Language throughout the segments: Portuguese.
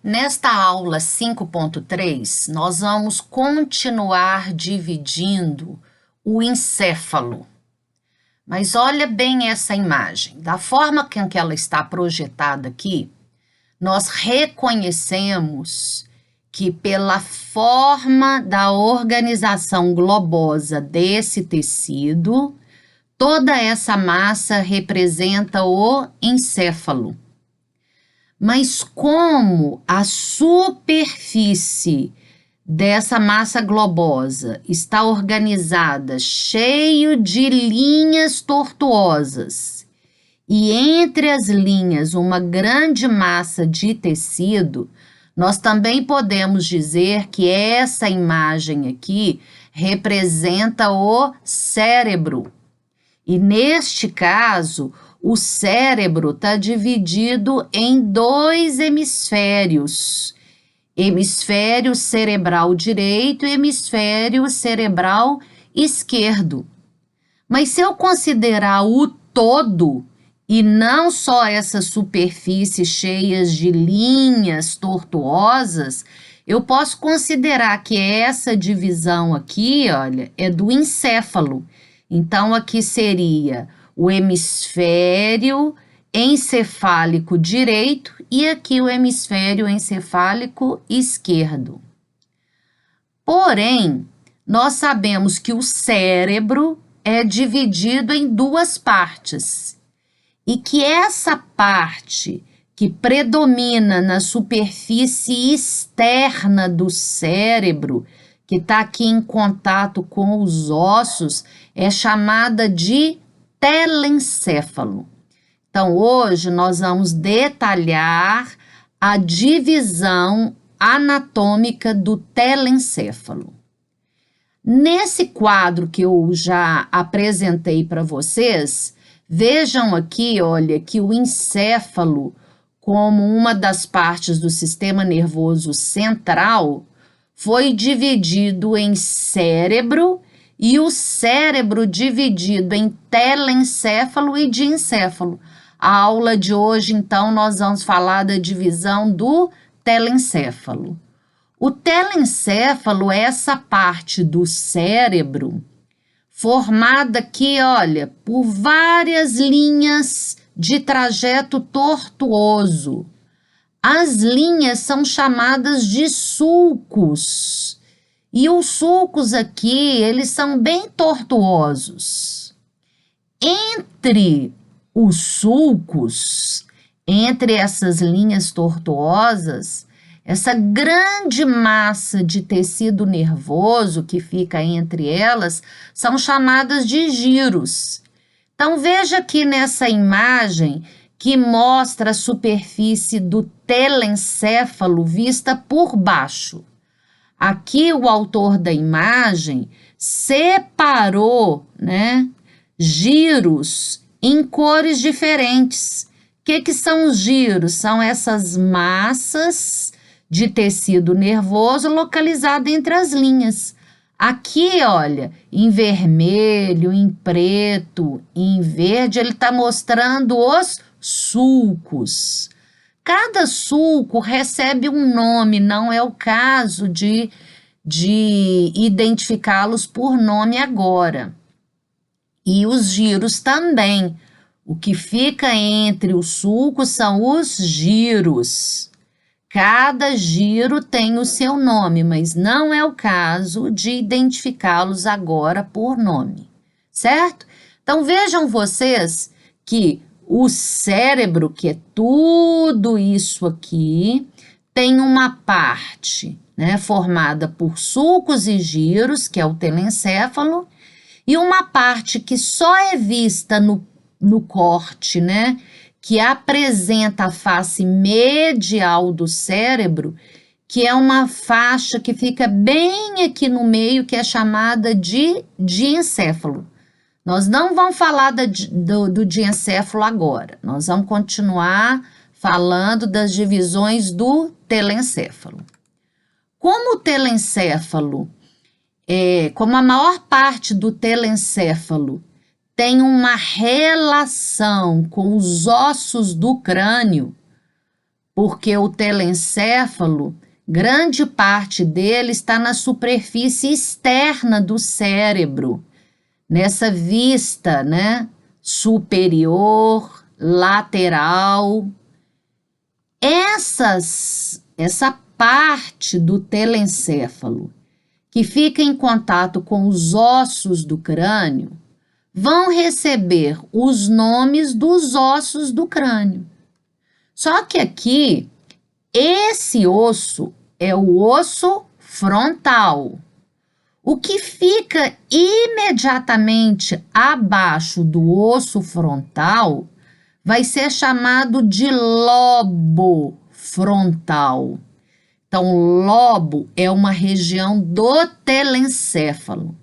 Nesta aula 5.3, nós vamos continuar dividindo o encéfalo. Mas olha bem essa imagem. Da forma com que ela está projetada aqui, nós reconhecemos que pela forma da organização globosa desse tecido, toda essa massa representa o encéfalo. Mas como a superfície dessa massa globosa está organizada, cheio de linhas tortuosas, e entre as linhas uma grande massa de tecido, nós também podemos dizer que essa imagem aqui representa o cérebro. E neste caso, o cérebro está dividido em dois hemisférios, hemisfério cerebral direito e hemisfério cerebral esquerdo. Mas se eu considerar o todo, e não só essas superfícies cheias de linhas tortuosas, eu posso considerar que essa divisão aqui, olha, é do encéfalo. Então, aqui seria o hemisfério encefálico direito e aqui o hemisfério encefálico esquerdo. Porém, nós sabemos que o cérebro é dividido em duas partes e que essa parte que predomina na superfície externa do cérebro, que está aqui em contato com os ossos, é chamada de telencéfalo. Então, hoje nós vamos detalhar a divisão anatômica do telencéfalo. Nesse quadro que eu já apresentei para vocês, vejam aqui, olha, que o encéfalo, como uma das partes do sistema nervoso central, foi dividido em cérebro e o cérebro dividido em telencéfalo e diencéfalo. A aula de hoje, então, nós vamos falar da divisão do telencéfalo. O telencéfalo é essa parte do cérebro formada aqui, olha, por várias linhas de trajeto tortuoso. As linhas são chamadas de sulcos. E os sulcos aqui, eles são bem tortuosos. Entre os sulcos, entre essas linhas tortuosas, essa grande massa de tecido nervoso que fica entre elas são chamadas de giros. Então, veja aqui nessa imagem que mostra a superfície do telencéfalo vista por baixo. Aqui o autor da imagem separou, giros em cores diferentes. O que são os giros? São essas massas de tecido nervoso localizado entre as linhas. Aqui, olha, em vermelho, em preto, em verde, ele está mostrando os sulcos. Cada sulco recebe um nome, não é o caso de identificá-los por nome agora. E os giros também. O que fica entre os sulcos são os giros. Cada giro tem o seu nome, mas não é o caso de identificá-los agora por nome, certo? Então, vejam vocês que o cérebro, que é tudo isso aqui, tem uma parte, formada por sulcos e giros, que é o telencéfalo, e uma parte que só é vista no corte, que apresenta a face medial do cérebro, que é uma faixa que fica bem aqui no meio, que é chamada de diencéfalo. Nós não vamos falar do diencéfalo agora, nós vamos continuar falando das divisões do telencéfalo. Como o telencéfalo, como a maior parte do telencéfalo tem uma relação com os ossos do crânio, porque o telencéfalo, grande parte dele está na superfície externa do cérebro, nessa vista, né? Superior, lateral. Essa parte do telencéfalo que fica em contato com os ossos do crânio vão receber os nomes dos ossos do crânio. Só que aqui, esse osso é o osso frontal. O que fica imediatamente abaixo do osso frontal vai ser chamado de lobo frontal. Então, lobo é uma região do telencéfalo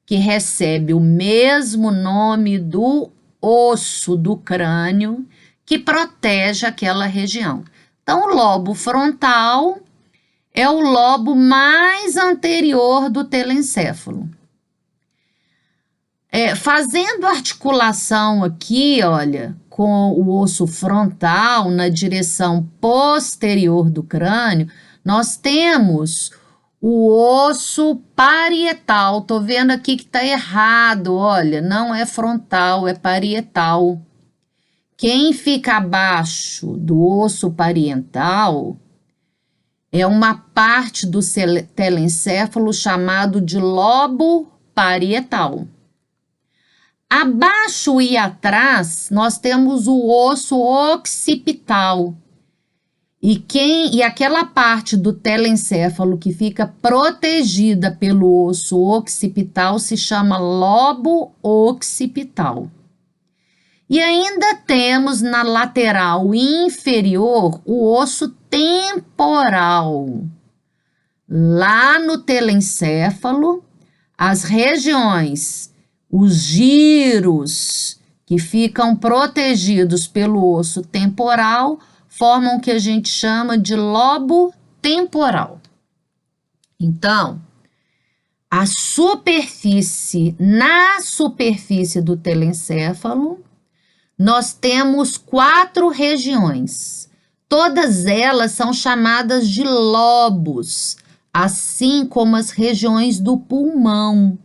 que recebe o mesmo nome do osso do crânio que protege aquela região. Então, o lobo frontal é o lobo mais anterior do telencéfalo. Fazendo articulação aqui, olha, com o osso frontal na direção posterior do crânio, nós temos o osso parietal. Tô vendo aqui que tá errado, olha, não é frontal, é parietal. Quem fica abaixo do osso parietal é uma parte do telencéfalo chamado de lobo parietal. Abaixo e atrás, nós temos o osso occipital. E aquela parte do telencéfalo que fica protegida pelo osso occipital se chama lobo occipital. E ainda temos na lateral inferior o osso temporal. Lá no telencéfalo, as regiões, os giros que ficam protegidos pelo osso temporal, formam o que a gente chama de lobo temporal. Então, na superfície do telencéfalo, nós temos 4 regiões. Todas elas são chamadas de lobos, assim como as regiões do pulmão.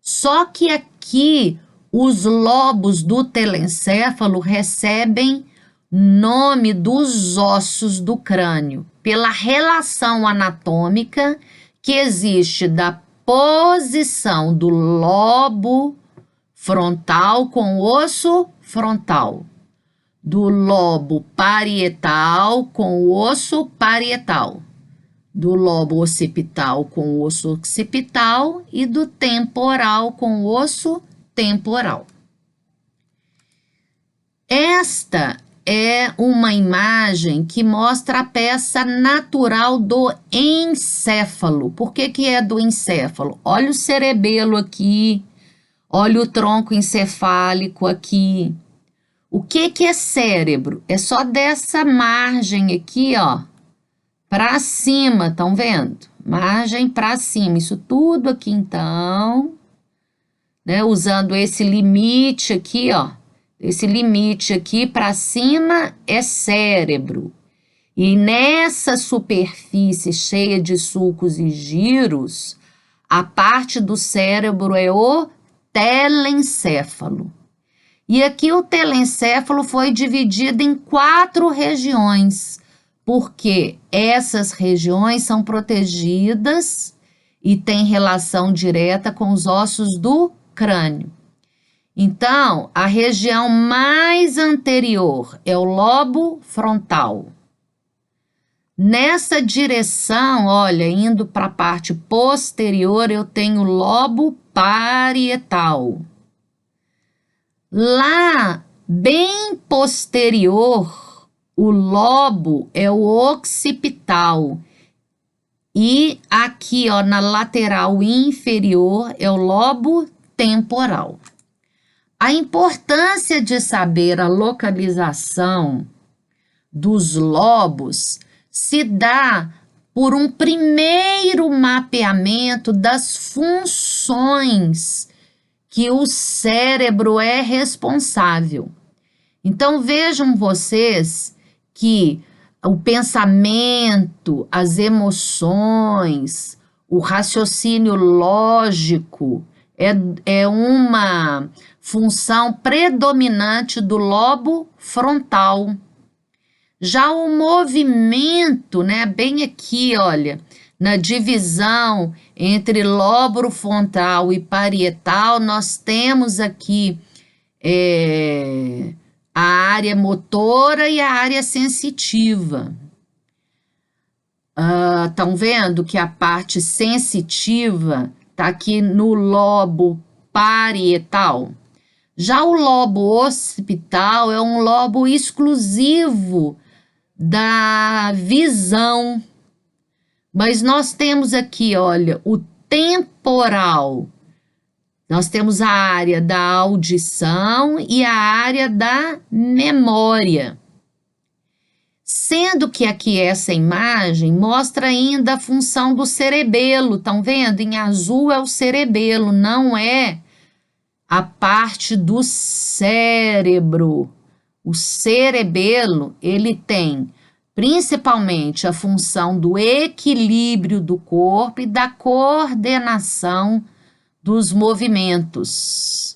Só que aqui, os lobos do telencéfalo recebem nome dos ossos do crânio, pela relação anatômica que existe da posição do lobo frontal com o osso frontal, do lobo parietal com o osso parietal, do lobo occipital com o osso occipital e do temporal com o osso temporal. Esta é uma imagem que mostra a peça natural do encéfalo. Por que é do encéfalo? Olha o cerebelo aqui, olha o tronco encefálico aqui. O que é cérebro? É só dessa margem aqui, ó, para cima, estão vendo? Margem para cima, isso tudo aqui então, né, usando esse limite aqui, ó. Esse limite aqui para cima é cérebro. E nessa superfície cheia de sulcos e giros, a parte do cérebro é o telencéfalo. E aqui o telencéfalo foi dividido em 4 regiões, porque essas regiões são protegidas e têm relação direta com os ossos do crânio. Então, a região mais anterior é o lobo frontal. Nessa direção, olha, indo para a parte posterior, eu tenho o lobo parietal. Lá, bem posterior, o lobo é o occipital. E aqui, ó, na lateral inferior, é o lobo temporal. A importância de saber a localização dos lobos se dá por um primeiro mapeamento das funções que o cérebro é responsável. Então, vejam vocês que o pensamento, as emoções, o raciocínio lógico é uma função predominante do lobo frontal. Já o movimento, né, bem aqui, olha, na divisão entre lóbulo frontal e parietal, nós temos aqui a área motora e a área sensitiva. Estão vendo que a parte sensitiva está aqui no lobo parietal? Já o lobo occipital é um lobo exclusivo da visão. Mas nós temos aqui, olha, o temporal. Nós temos a área da audição e a área da memória. Sendo que aqui essa imagem mostra ainda a função do cerebelo. Estão vendo? Em azul é o cerebelo, não é a parte do cérebro. O cerebelo, ele tem principalmente a função do equilíbrio do corpo e da coordenação dos movimentos.